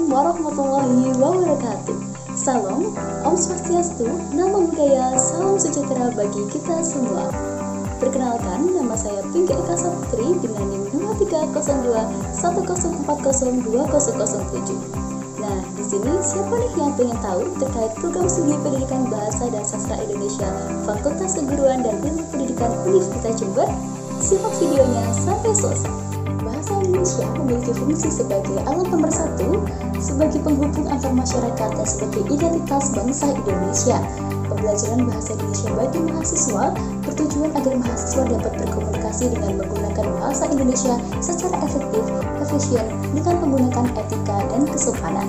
warahmatullahi wabarakatuh. Salam, Om Swastiastu, Namo Buddhaya, salam sejahtera bagi kita semua. Perkenalkan, nama saya Pinky Eka Saputri dengan NIM 230210402007. Nah, di sini siapa nih yang pengen tahu terkait program studi pendidikan bahasa dan sastra Indonesia Fakultas Keguruan dan Ilmu Pendidikan Universitas Jember? Simak videonya sampai selesai. Bahasa Indonesia memiliki fungsi sebagai alat pemersatu, sebagai penghubung antar masyarakat dan sebagai identitas bangsa Indonesia. Pembelajaran bahasa Indonesia bagi mahasiswa bertujuan agar mahasiswa dapat berkomunikasi dengan menggunakan bahasa Indonesia secara efektif, efisien, dengan menggunakan etika dan kesopanan.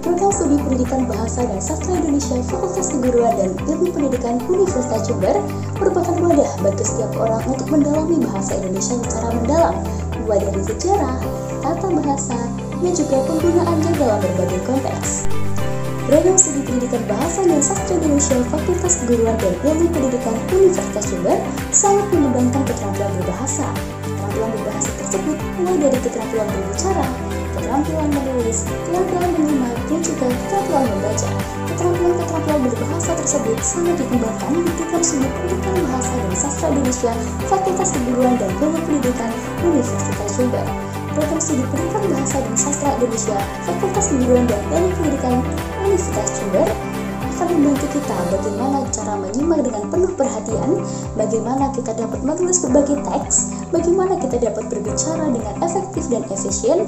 Program Studi Pendidikan Bahasa dan Sastra Indonesia Fakultas Keguruan dan Ilmu Pendidikan Universitas Jember merupakan wadah bagi setiap orang untuk mendalami bahasa Indonesia secara mendalam, mulai dari sejarah, tata bahasa, dan juga penggunaannya dalam berbagai konteks. Program Studi Pendidikan Bahasa dan Sastra Indonesia Fakultas Keguruan dan Ilmu Pendidikan Universitas Jember sangat mengembangkan keterampilan berbahasa. Keterampilan berbahasa tersebut mulai dari keterampilan berbicara, keterampilan menulis, keterampilan menyimak, dan juga keterampilan membaca. Keterampilan berbahasa tersebut sangat dikembangkan di Program Studi Pendidikan Bahasa dan Sastra Indonesia Fakultas Keguruan dan Ilmu Pendidikan Universitas Jember. Program Studi Pendidikan Bahasa dan Sastra Indonesia Fakultas Keguruan dan Ilmu Pendidikan Universitas Jember akan membantu kita bagaimana cara menyimak dengan penuh perhatian, bagaimana kita dapat menulis berbagai teks, bagaimana kita dapat berbicara dengan efektif dan efisien,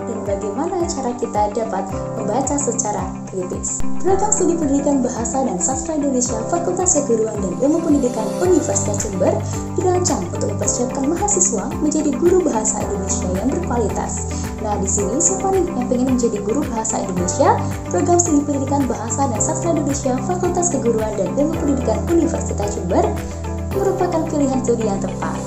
dan bagaimana cara kita dapat membaca secara kritis. Program Studi Pendidikan Bahasa dan Sastra Indonesia Fakultas Keguruan dan Ilmu Pendidikan Universitas Jember dirancang untuk mempersiapkan mahasiswa menjadi guru bahasa Indonesia yang berkualitas. Nah, di sini siapa nih yang pengen menjadi guru bahasa Indonesia? Program Studi Pendidikan Bahasa dan Sastra Indonesia Fakultas Keguruan dan Ilmu Pendidikan Universitas Jember merupakan pilihan studi yang tepat.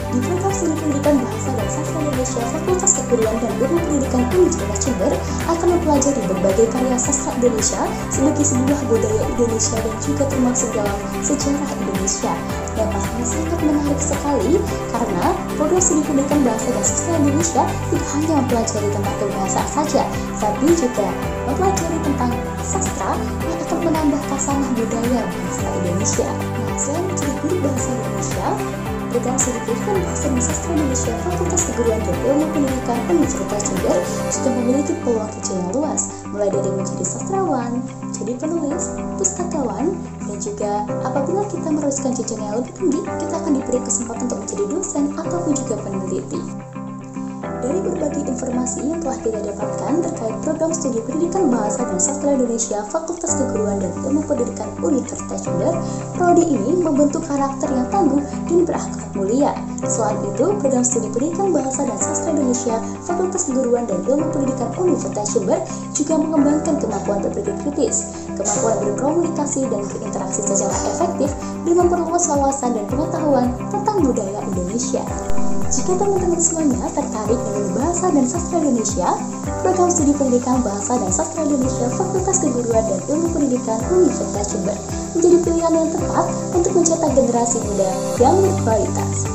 Di Program Studi Pendidikan Bahasa dan Sastra Indonesia Fakultas Keguruan dan Ilmu Pendidikan Universitas Jember akan mempelajari berbagai karya sastra Indonesia sebagai sebuah budaya Indonesia dan juga termasuk dalam sejarah Indonesia. Yang pastinya sangat menarik sekali karena Program Studi Pendidikan Bahasa dan Sastra Indonesia tidak hanya mempelajari tentang bahasa saja, tapi juga mempelajari tentang sastra yang akan menambah khasanah budaya bangsa Indonesia. Nah, selain menjadi guru bahasa Indonesia, Program Studi Pendidikan Bahasa dan Sastra Indonesia Fakultas Keguruan dan Ilmu Pendidikan Universitas Jember juga memiliki peluang kerja yang luas, mulai dari menjadi sastrawan, jadi penulis, pustakawan, dan juga apabila kita meneruskan jenjang yang lebih tinggi, kita akan diberi kesempatan untuk menjadi dosen ataupun juga peneliti. Dari berbagai informasi yang telah kita dapatkan terkait Program Studi Pendidikan Bahasa dan Sastra Indonesia Fakultas Keguruan dan Ilmu Pendidikan Universitas Jember, prodi ini membentuk karakter yang tangguh dan berakhlak mulia. Selain itu, Program Studi Pendidikan Bahasa dan Sastra Indonesia Fakultas Keguruan dan Ilmu Pendidikan Universitas Jember juga mengembangkan kemampuan berpikir kritis, kemampuan berkomunikasi dan berinteraksi secara efektif, dan memperluas wawasan dan pengetahuan tentang budaya Indonesia. Jika teman-teman semuanya tertarik dengan bahasa dan sastra Indonesia, Program Studi Pendidikan Bahasa dan Sastra Indonesia Fakultas Keguruan dan Ilmu Pendidikan Universitas Jember menjadi pilihan yang tepat untuk mencetak generasi muda yang berkualitas.